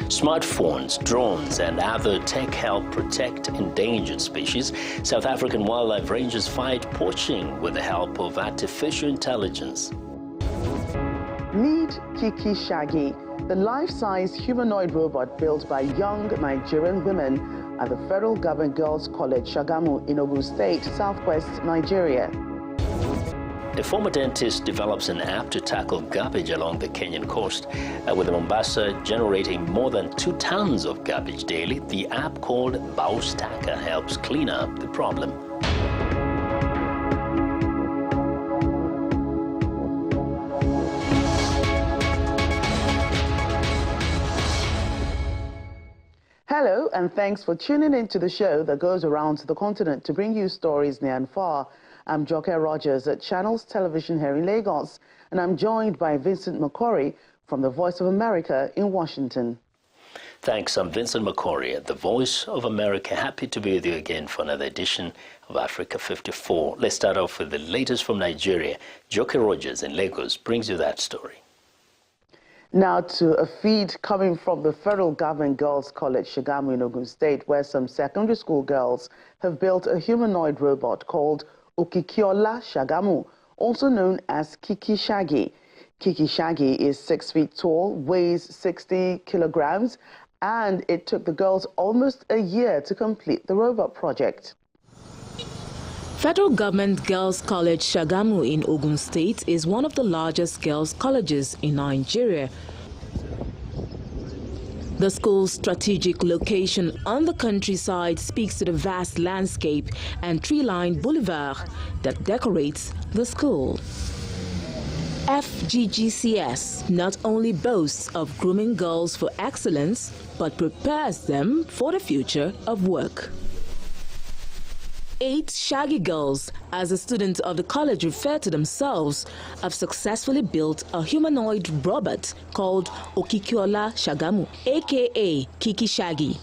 Smartphones, drones, and other tech help protect endangered species. South African wildlife rangers fight poaching with the help of artificial intelligence. Meet Kiki Shaggy, the life-size humanoid robot built by young Nigerian women at the Federal Government Girls College, Shagamu, in Ogun State, southwest Nigeria. A former dentist develops an app to tackle garbage along the Kenyan coast. With Mombasa generating more than 2 tons of garbage daily, the app called Baustaka helps clean up the problem. Hello, and thanks for tuning in to the show that goes around the continent to bring you stories near and far. I'm Joke Rogers at Channels Television here in Lagos, and I'm joined by Vincent McCory from the Voice of America in Washington. Thanks, I'm Vincent McCory at the Voice of America. Happy to be with you again for another edition of Africa 54. Let's start off with the latest from Nigeria. Joke Rogers in Lagos brings you that story. Now to a feed coming from the Federal Government Girls College, Shagamu in Ogun State, where some secondary school girls have built a humanoid robot called Okikiola Shagamu, also known as Kiki Shaggy. Kiki Shaggy is 6 feet tall, weighs 60 kilograms, and it took the girls almost a year to complete the robot project. Federal Government Girls College Shagamu in Ogun State is one of the largest girls' colleges in Nigeria. The school's strategic location on the countryside speaks to the vast landscape and tree-lined boulevard that decorates the school. FGGCS not only boasts of grooming girls for excellence, but prepares them for the future of work. 8 shaggy girls, as the students of the college refer to themselves, have successfully built a humanoid robot called Okikiola Shagamu, aka Kiki Shaggy.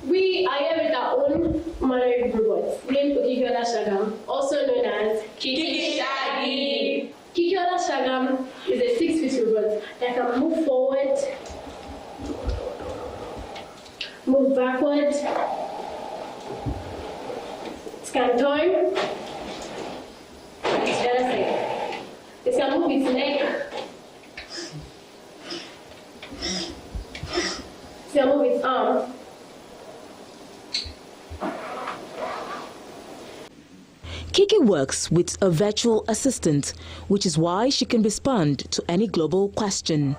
We are here with our own humanoid robot named Okikiola Shagamu, also known as Kiki Shaggy. Okikiola Shagamu is a 6-foot robot that can move forward, move backward, can turn. It can move its leg. It can move its arm. Kiki works with a virtual assistant, which is why she can respond to any global question.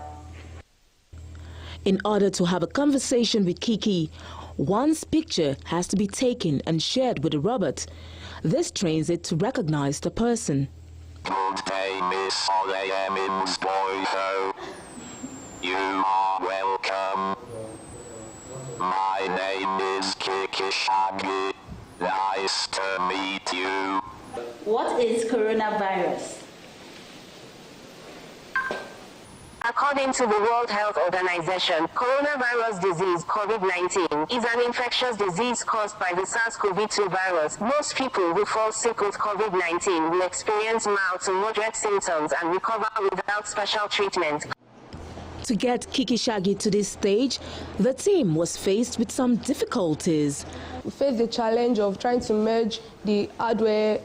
In order to have a conversation with Kiki, one's picture has to be taken and shared with the robot. This trains it to recognize the person. Good day, Miss Mims Boyho. You are welcome. My name is Kiki Shaggy. Nice to meet you. What is coronavirus? According to the World Health Organization, coronavirus disease COVID-19 is an infectious disease caused by the SARS-CoV-2 virus. Most people who fall sick with COVID-19 will experience mild to moderate symptoms and recover without special treatment. To get Kiki Shaggy to this stage, the team was faced with some difficulties. We faced the challenge of trying to merge the hardware,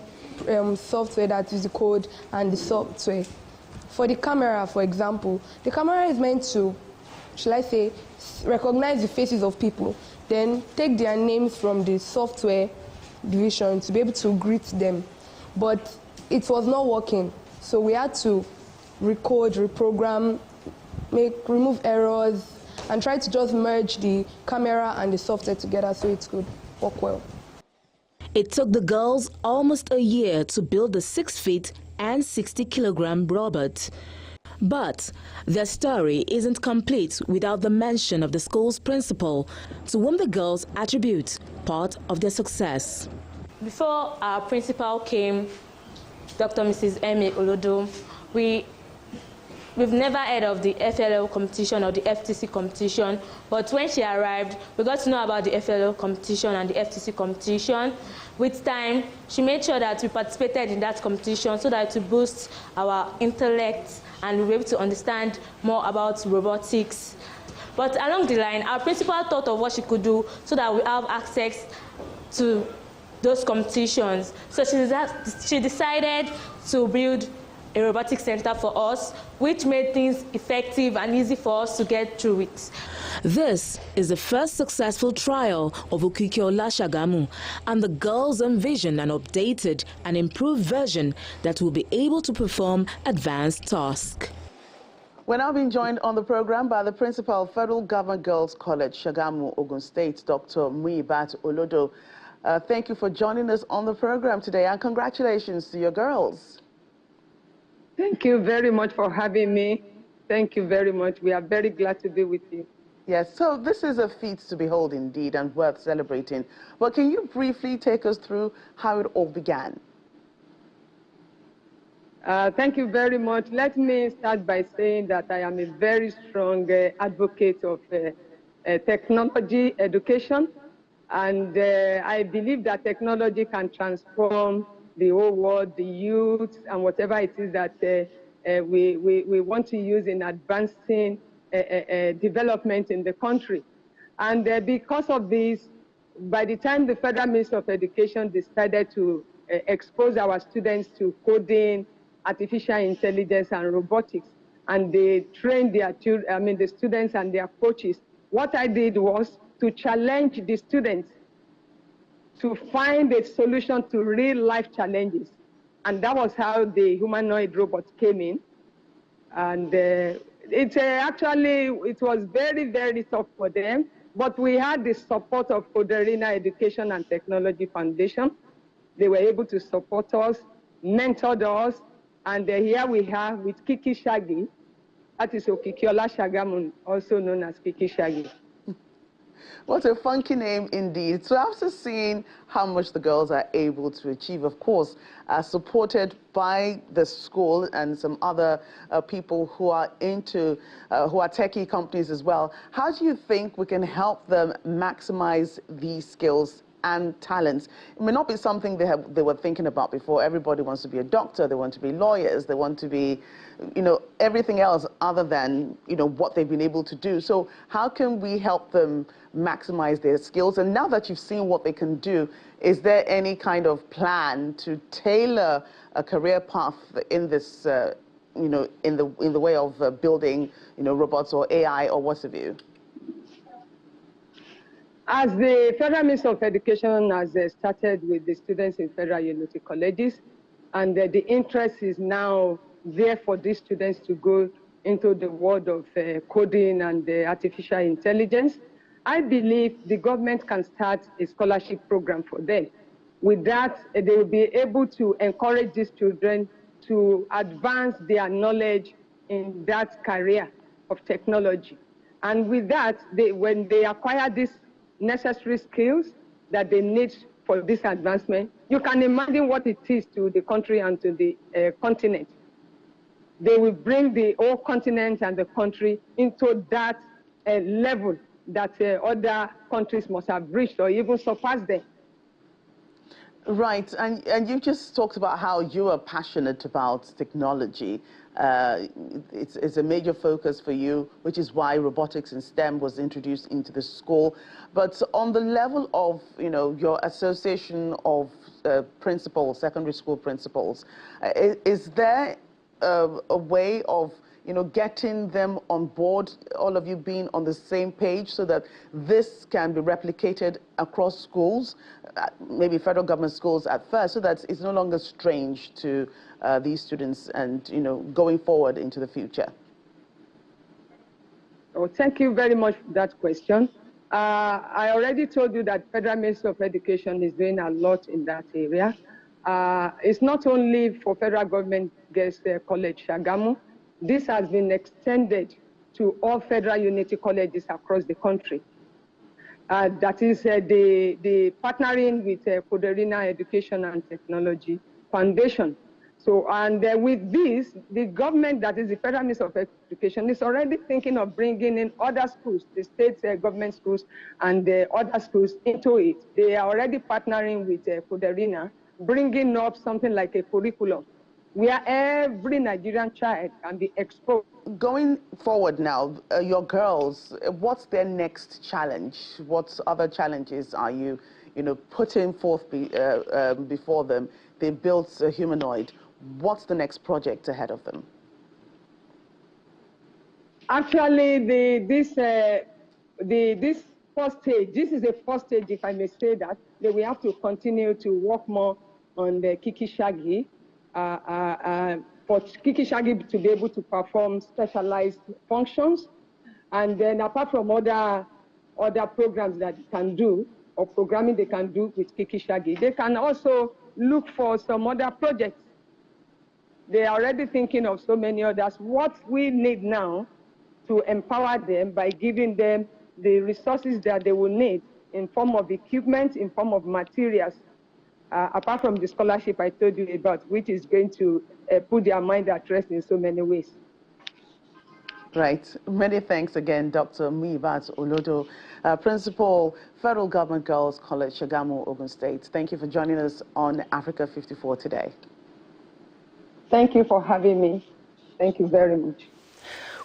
software, that is the code, and the software. For the camera, for example, the camera is meant to, shall I say, recognize the faces of people, then take their names from the software division to be able to greet them. But it was not working, so we had to recode, reprogram, remove errors, and try to just merge the camera and the software together so it could work well. It took the girls almost a year to build the 6 feet and 60-kilogram robot. But their story isn't complete without the mention of the school's principal, to whom the girls attribute part of their success. Before our principal came, Dr. Mrs. Emi Olodo, we've never heard of the FLL competition or the FTC competition, but when she arrived, we got to know about the FLL competition and the FTC competition. With time, she made sure that we participated in that competition so that to boost our intellect and we were able to understand more about robotics. But along the line, our principal thought of what she could do so that we have access to those competitions. So she decided to build a robotics center for us, which made things effective and easy for us to get through it. This is the first successful trial of Okikiola Shagamu, and the girls envision an updated and improved version that will be able to perform advanced tasks. We're now being joined on the program by the principal of Federal Government Girls College, Shagamu, Ogun State, Dr. Muyibat Olodo. Thank you for joining us on the program today, and congratulations to your girls. Thank you very much for having me. Thank you very much. We are very glad to be with you. Yes, so this is a feat to behold indeed and worth celebrating. But can you briefly take us through how it all began? Thank you very much. Let me start by saying that I am a very strong advocate of technology education. And I believe that technology can transform the whole world, the youth, and whatever it is that we want to use in advancing development in the country. And because of this, by the time the Federal Ministry of Education decided to expose our students to coding, artificial intelligence, and robotics, and they trained their the students and their coaches, what I did was to challenge the students to find a solution to real-life challenges. And that was how the humanoid robot came in. And it was very, very tough for them, but we had the support of Poderina Education and Technology Foundation. They were able to support us, mentored us, and here we are with Kiki Shaggy. That is Okikiola Shagamu, also known as Kiki Shaggy. What a funky name indeed. So after seeing how much the girls are able to achieve, of course, supported by the school and some other people who are who are techie companies as well, how do you think we can help them maximize these skills and talents? It may not be something they were thinking about before. Everybody wants to be a doctor, they want to be lawyers, they want to be, everything else other than, what they've been able to do. So how can we help them maximize their skills? And now that you've seen what they can do, is there any kind of plan to tailor a career path in this, in the way of building, robots or AI or what have you? As the Federal Ministry of Education has started with the students in federal university colleges, and the interest is now there for these students to go into the world of coding and artificial intelligence, I believe the government can start a scholarship program for them. With that, they will be able to encourage these children to advance their knowledge in that career of technology. And with that, when they acquire these necessary skills that they need for this advancement, you can imagine what it is to the country and to the continent. They will bring the whole continent and the country into that level that other countries must have reached or even surpassed them. Right, and you just talked about how you are passionate about technology. It's a major focus for you, which is why robotics and STEM was introduced into the school. But on the level of, your association of principals, secondary school principals, is there a way of, getting them on board, all of you being on the same page so that this can be replicated across schools, maybe federal government schools at first, so that it's no longer strange to these students and, going forward into the future? Oh, thank you very much for that question. I already told you that Federal Ministry of Education is doing a lot in that area. It's not only for Federal Government Girls College Shagamu. This has been extended to all federal unity colleges across the country. That is the partnering with Poderina Education and Technology Foundation. So, and with this, the government, that is the Federal Ministry of Education, is already thinking of bringing in other schools, the state government schools and the other schools into it. They are already partnering with Poderina, bringing up something like a curriculum where every Nigerian child can be exposed. Going forward now, your girls, what's their next challenge? What other challenges are you putting forth before them? They built a humanoid. What's the next project ahead of them? Actually, this first stage, this is a first stage, if I may say that we have to continue to work more on the Kiki Shaggy, for Kiki Shaggy to be able to perform specialized functions. And then apart from other programs that it can do, or programming they can do with Kiki Shaggy, they can also look for some other projects. They are already thinking of so many others. What we need now to empower them by giving them the resources that they will need in form of equipment, in form of materials, apart from the scholarship I told you about, which is going to put their mind at rest in so many ways. Right. Many thanks again, Dr. Muyibat Olodo, Principal, Federal Government Girls College, Shagamu, Ogun State. Thank you for joining us on Africa 54 today. Thank you for having me. Thank you very much.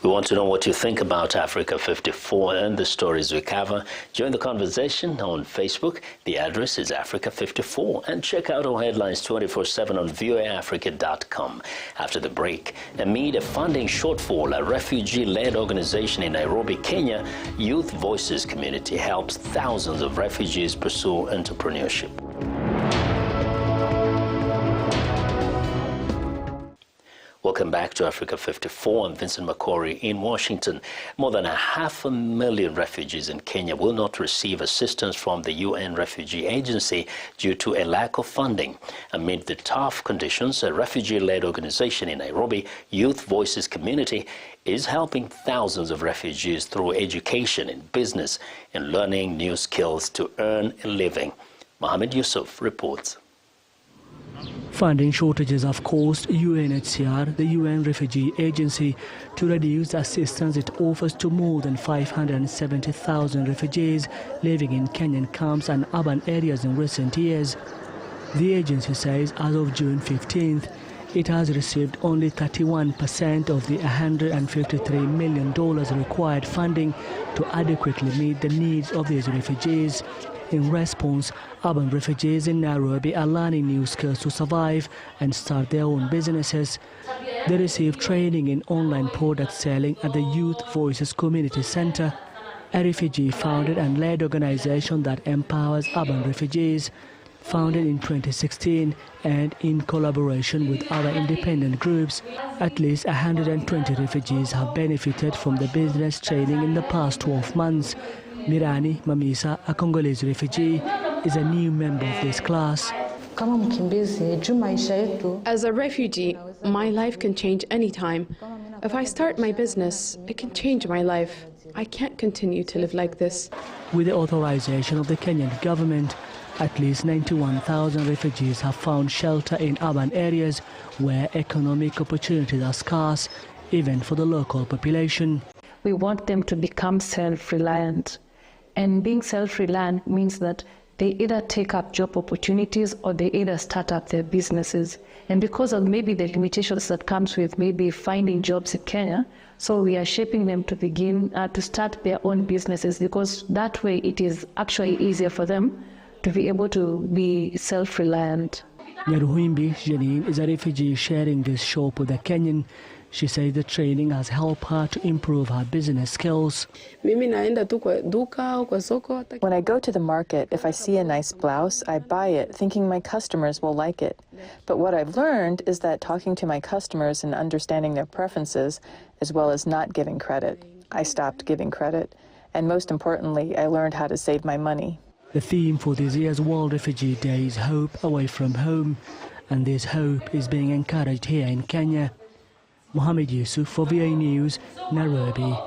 We want to know what you think about Africa 54 and the stories we cover. Join the conversation on Facebook. The address is Africa 54. And check out our headlines 24/7 on voaafrica.com. After the break, amid a funding shortfall, a refugee-led organization in Nairobi, Kenya, Youth Voices community helps thousands of refugees pursue entrepreneurship. Welcome back to Africa 54. I'm Vincent McCory in Washington. More than 500,000 refugees in Kenya will not receive assistance from the UN Refugee Agency due to a lack of funding. Amid the tough conditions, a refugee-led organization in Nairobi, Youth Voices Community, is helping thousands of refugees through education in business and learning new skills to earn a living. Mohammed Yusuf reports. Funding shortages have caused UNHCR, the UN Refugee Agency, to reduce the assistance it offers to more than 570,000 refugees living in Kenyan camps and urban areas in recent years. The agency says as of June 15th, it has received only 31% of the $153 million required funding to adequately meet the needs of these refugees. In response, urban refugees in Nairobi are learning new skills to survive and start their own businesses. They receive training in online product selling at the Youth Voices Community Center, a refugee-founded and led organization that empowers urban refugees. Founded in 2016 and in collaboration with other independent groups, at least 120 refugees have benefited from the business training in the past 12 months. Mirani Mamisa, a Congolese refugee, is a new member of this class. As a refugee, my life can change anytime. If I start my business, it can change my life. I can't continue to live like this. With the authorization of the Kenyan government, at least 91,000 refugees have found shelter in urban areas where economic opportunities are scarce, even for the local population. We want them to become self-reliant. And being self-reliant means that they either take up job opportunities or they either start up their businesses. And because of maybe the limitations that comes with maybe finding jobs in Kenya, so we are shaping them to begin to start their own businesses, because that way it is actually easier for them to be able to be self-reliant. Nyaruhimbi Janine is a refugee sharing this shop with a Kenyan. She says the training has helped her to improve her business skills. When I go to the market, if I see a nice blouse, I buy it, thinking my customers will like it. But what I've learned is that talking to my customers and understanding their preferences, as well as not giving credit, I stopped giving credit. And most importantly, I learned how to save my money. The theme for this year's World Refugee Day is Hope Away from Home, and this hope is being encouraged here in Kenya. Mohammed Yusuf for VA News, Nairobi.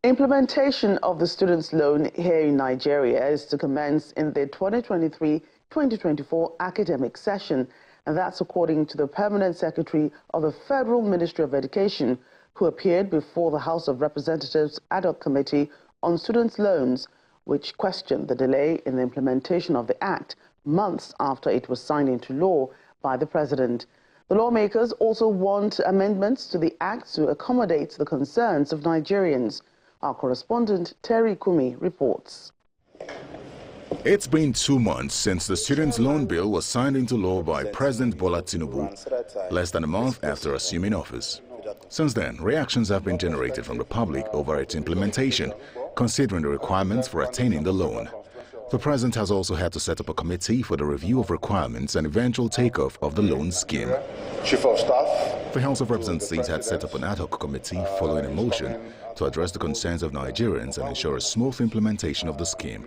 Implementation of the students' loan here in Nigeria is to commence in the 2023-2024 academic session, and that's according to the Permanent Secretary of the Federal Ministry of Education, who appeared before the House of Representatives Ad hoc Committee on Students' Loans, which questioned the delay in the implementation of the Act months after it was signed into law by the president. The lawmakers also want amendments to the act to accommodate the concerns of Nigerians. Our correspondent Terry Kumi reports. It's been 2 months since the Students' Loan Bill was signed into law by President Bola Tinubu, less than a month after assuming office. Since then, reactions have been generated from the public over its implementation, considering the requirements for attaining the loan. The president has also had to set up a committee for the review of requirements and eventual takeoff of the loan scheme. Chief of Staff. The House of Representatives had set up an ad hoc committee following a motion to address the concerns of Nigerians and ensure a smooth implementation of the scheme.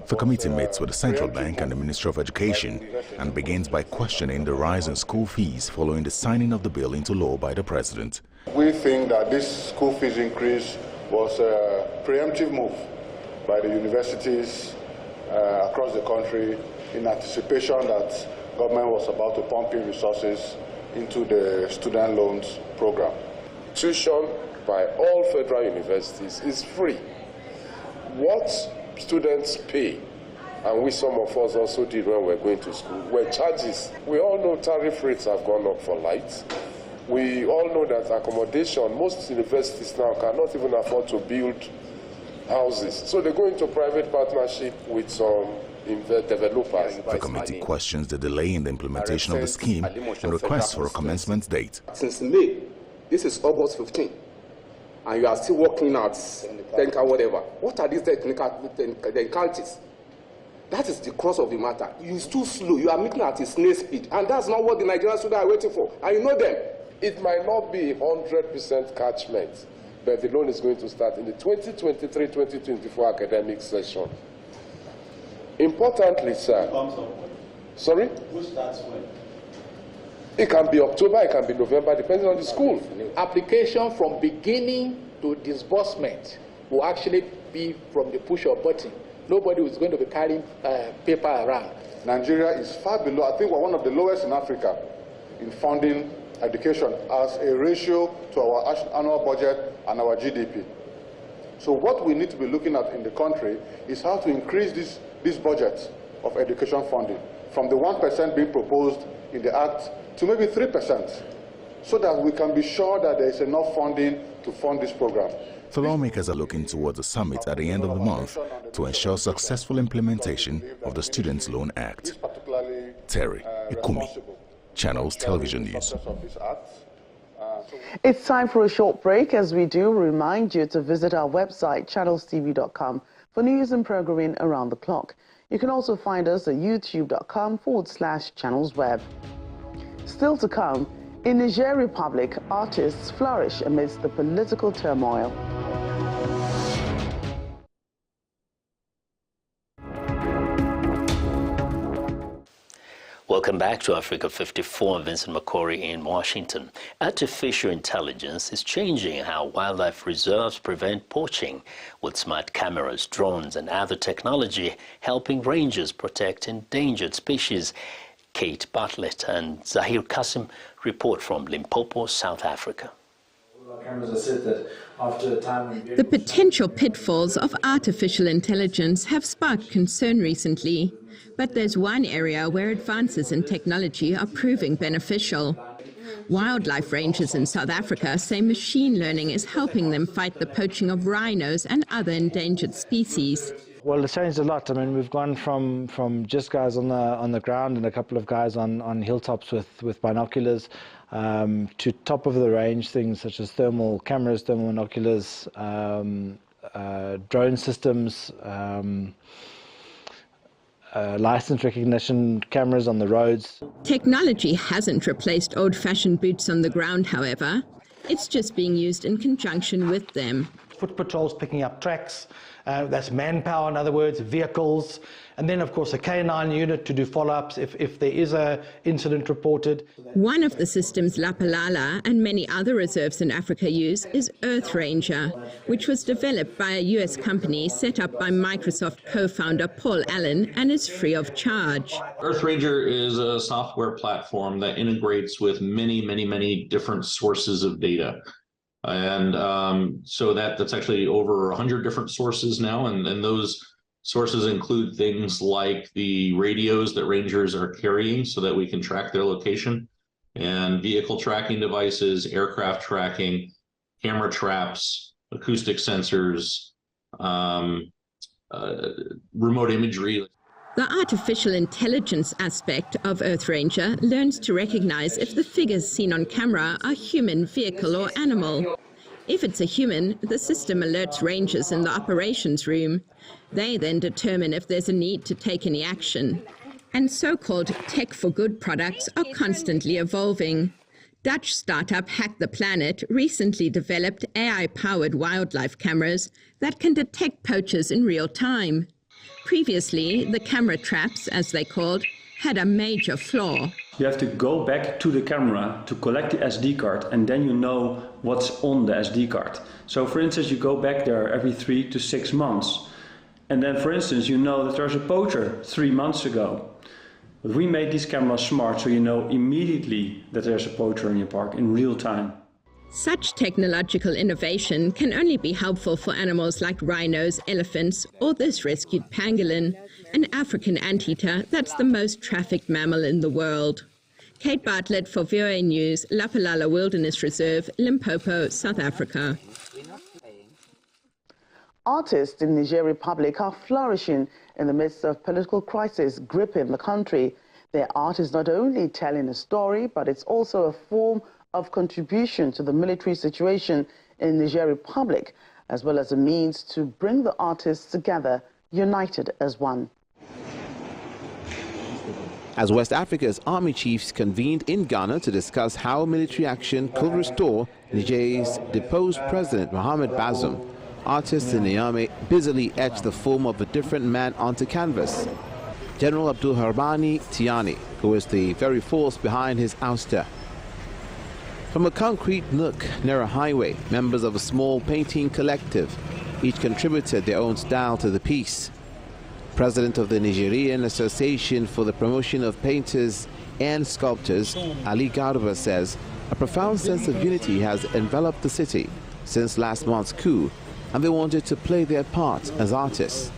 The committee meets with the Central Bank and the Ministry of Education and begins by questioning the rise in school fees following the signing of the bill into law by the president. We think that this school fees increase was a preemptive move by the universities across the country in anticipation that government was about to pump in resources into the student loans program. Tuition by all federal universities is free. What students pay, and we some of us also did when we were going to school, were charges. We all know tariff rates have gone up for lights. We all know that accommodation, most universities now cannot even afford to build houses. So they go into private partnership with some developers. The committee questions the delay in the implementation of the scheme and requests for a commencement date. Since May, this is August 15, and you are still working at whatever. What are these technicalities? That is the crux of the matter. It's too slow. You are making at a snail speed, and that's not what the Nigerian students are waiting for. And you know them. It might not be 100% catchment, but the loan is going to start in the 2023-2024 academic session. Importantly, sir. Sorry? Which starts when? It can be October, it can be November, depending on the school. Application from beginning to disbursement will actually be from the push of button. Nobody is going to be carrying paper around. Nigeria is far below. I think we're one of the lowest in Africa in funding education as a ratio to our annual budget and our GDP. So what we need to be looking at in the country is how to increase this budget of education funding from the 1% being proposed in the Act to maybe 3%, so that we can be sure that there is enough funding to fund this program. The lawmakers are looking towards a summit at the end of the month to ensure successful implementation of the Students' Loan Act. Terry Ikumi, Channels Television News. It's time for a short break. As we do, remind you to visit our website, channelstv.com, for news and programming around the clock. You can also find us at youtube.com/channelsweb. Still to come, in Niger Republic, artists flourish amidst the political turmoil. Welcome back to Africa 54. I'm Vincent McCory in Washington. Artificial intelligence is changing how wildlife reserves prevent poaching, with smart cameras, drones, and other technology helping rangers protect endangered species. Kate Bartlett and Zahir Kasim report from Limpopo, South Africa. The potential pitfalls of artificial intelligence have sparked concern recently. But there's one area where advances in technology are proving beneficial. Wildlife rangers in South Africa say machine learning is helping them fight the poaching of rhinos and other endangered species. Well, it's changed a lot. I mean, we've gone from just guys on the ground and a couple of guys on hilltops with binoculars to top of the range things such as thermal cameras, thermal binoculars, drone systems, license recognition cameras on the roads. Technology hasn't replaced old-fashioned boots on the ground, however. It's just being used in conjunction with them. Foot patrols picking up tracks, that's manpower, in other words, vehicles, and then of course a K9 unit to do follow-ups if there is an incident reported. One of the systems Lapalala and many other reserves in Africa use is Earth Ranger, which was developed by a US company set up by Microsoft co-founder Paul Allen and is free of charge. Earth Ranger is a software platform that integrates with many different sources of data. And so that's actually over 100 different sources now, and those Sources include things like the radios that rangers are carrying so that we can track their location, and vehicle tracking devices, aircraft tracking, camera traps, acoustic sensors, remote imagery. The artificial intelligence aspect of EarthRanger learns to recognize if the figures seen on camera are human, vehicle or animal. If it's a human, the system alerts rangers in the operations room. They then determine if there's a need to take any action. And so-called tech for good products are constantly evolving. Dutch startup Hack the Planet recently developed AI-powered wildlife cameras that can detect poachers in real time. Previously, the camera traps, as they called, had a major flaw. You have to go back to the camera to collect the SD card, and then you know what's on the SD card. So for instance, you go back there every 3 to 6 months. And then for instance, you know that there's a poacher 3 months ago. But we made these cameras smart, so you know immediately that there's a poacher in your park in real time. Such technological innovation can only be helpful for animals like rhinos, elephants, or this rescued pangolin, an African anteater that's the most trafficked mammal in the world. Kate Bartlett for VOA News, Lapalala Wilderness Reserve, Limpopo, South Africa. Artists in Niger Republic are flourishing in the midst of political crisis gripping the country. Their art is not only telling a story, but it's also a form of contribution to the military situation in Niger Republic, as well as a means to bring the artists together, united as one. As West Africa's army chiefs convened in Ghana to discuss how military action could restore Niger's deposed president Mohamed Bazoum, artists in Niamey busily etched the form of a different man onto canvas. General Abdul Harbani Tiani, who is the very force behind his ouster. From a concrete nook near a highway, members of a small painting collective each contributed their own style to the piece. President of the Nigerian Association for the Promotion of Painters and Sculptors, Ali Garba, says a profound sense of unity has enveloped the city since last month's coup, and they wanted to play their part as artists.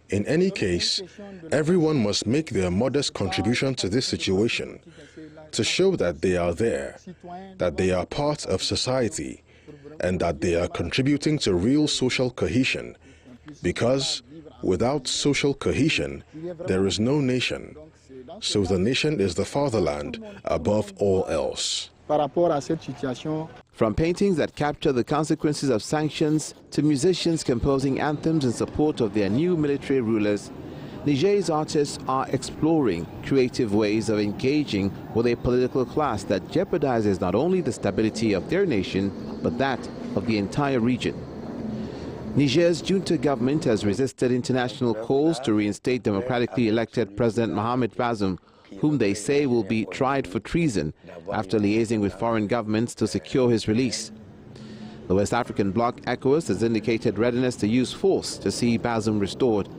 In any case, everyone must make their modest contribution to this situation to show that they are there, that they are part of society, and that they are contributing to real social cohesion. Because without social cohesion, there is no nation. So the nation is the fatherland above all else. From paintings that capture the consequences of sanctions to musicians composing anthems in support of their new military rulers, Niger's artists are exploring creative ways of engaging with a political class that jeopardizes not only the stability of their nation, but that of the entire region. Niger's junta government has resisted international calls to reinstate democratically elected President Mohamed Bazoum, whom they say will be tried for treason after liaising with foreign governments to secure his release. The West African bloc ECOWAS has indicated readiness to use force to see Bazoum restored.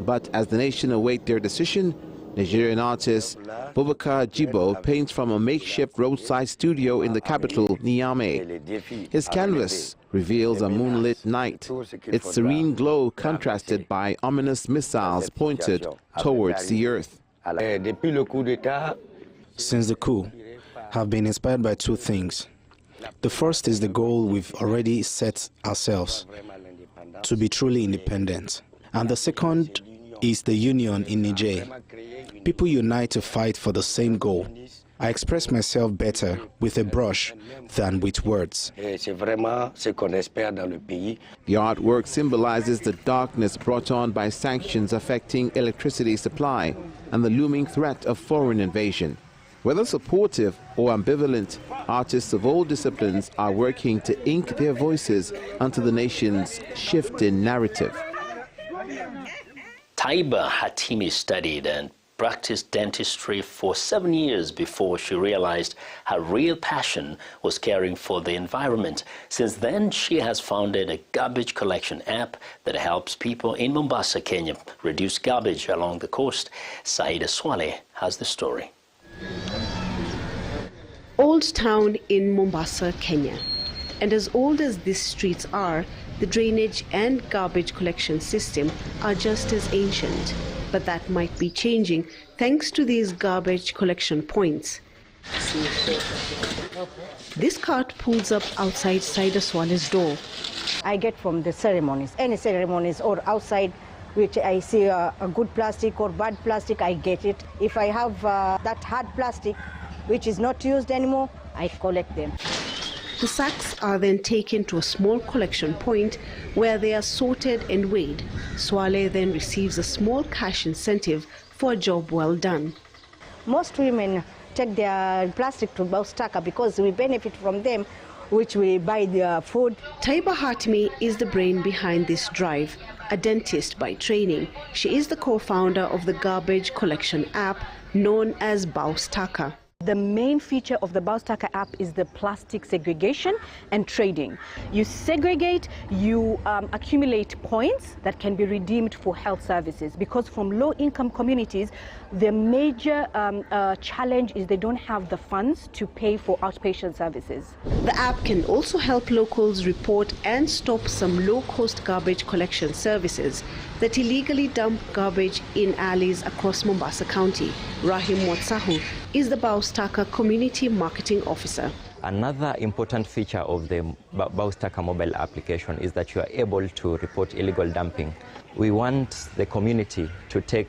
But as the nation await their decision, Nigerian artist Boubacar Jibo paints from a makeshift roadside studio in the capital, Niamey. His canvas reveals a moonlit night, its serene glow contrasted by ominous missiles pointed towards the earth. Since the coup, have been inspired by two things. The first is the goal we've already set ourselves, to be truly independent. And the second is the union in Niger. People unite to fight for the same goal. I express myself better with a brush than with words. The artwork symbolizes the darkness brought on by sanctions affecting electricity supply and the looming threat of foreign invasion. Whether supportive or ambivalent, artists of all disciplines are working to ink their voices onto the nation's shifting narrative. Taiba Hatimi studied and practiced dentistry for 7 years before she realized her real passion was caring for the environment. Since then, she has founded a garbage collection app that helps people in Mombasa, Kenya, reduce garbage along the coast. Saida Swale has the story. Old Town in Mombasa, Kenya. And as old as these streets are, the drainage and garbage collection system are just as ancient. But that might be changing thanks to these garbage collection points. This cart pulls up outside Saida Swale's door. I get from the ceremonies, any ceremonies or outside, which I see a good plastic or bad plastic, I get it. If I have that hard plastic, which is not used anymore, I collect them. The sacks are then taken to a small collection point where they are sorted and weighed. Swale then receives a small cash incentive for a job well done. Most women take their plastic to Baustaka because we benefit from them, which we buy their food. Taiba Hatimi is the brain behind this drive. A dentist by training, she is the co-founder of the garbage collection app known as Baustaka. The main feature of the Baustaka app is the plastic segregation and trading. You segregate, you accumulate points that can be redeemed for health services, because from low-income communities, the major challenge is they don't have the funds to pay for outpatient services. The app can also help locals report and stop some low-cost garbage collection services that illegally dump garbage in alleys across Mombasa County. Rahim Watsahu is the Baustaka Community Marketing Officer. Another important feature of the Baustaka mobile application is that you are able to report illegal dumping. We want the community to take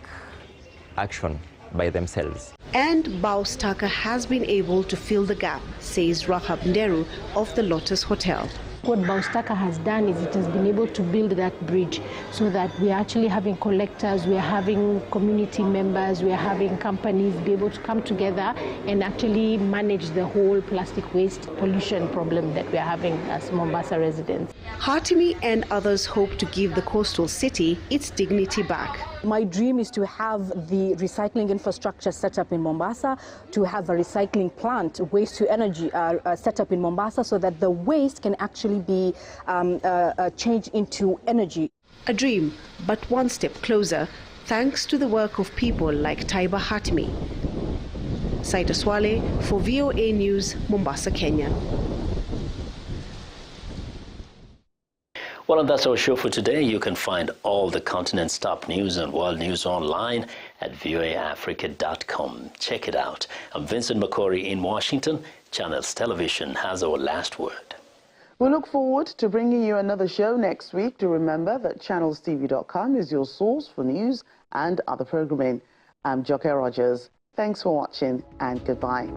action by themselves. And Baustaka has been able to fill the gap, says Rahab Nderu of the Lotus Hotel. What Baustaka has done is it has been able to build that bridge so that we are actually having collectors, we are having community members, we are having companies be able to come together and actually manage the whole plastic waste pollution problem that we are having as Mombasa residents. Hatimi and others hope to give the coastal city its dignity back. My dream is to have the recycling infrastructure set up in Mombasa, to have a recycling plant, waste to energy set up in Mombasa, so that the waste can actually be changed into energy. A dream, but one step closer, thanks to the work of people like Taiba Hatimi. Saida Swale for VOA News, Mombasa, Kenya. Well, and that's our show for today. You can find all the continent's top news and world news online at voaafrica.com. Check it out. I'm Vincent McCory in Washington. Channels Television has our last word. We look forward to bringing you another show next week. Do remember that channelstv.com is your source for news and other programming. I'm Joke Rogers. Thanks for watching and goodbye.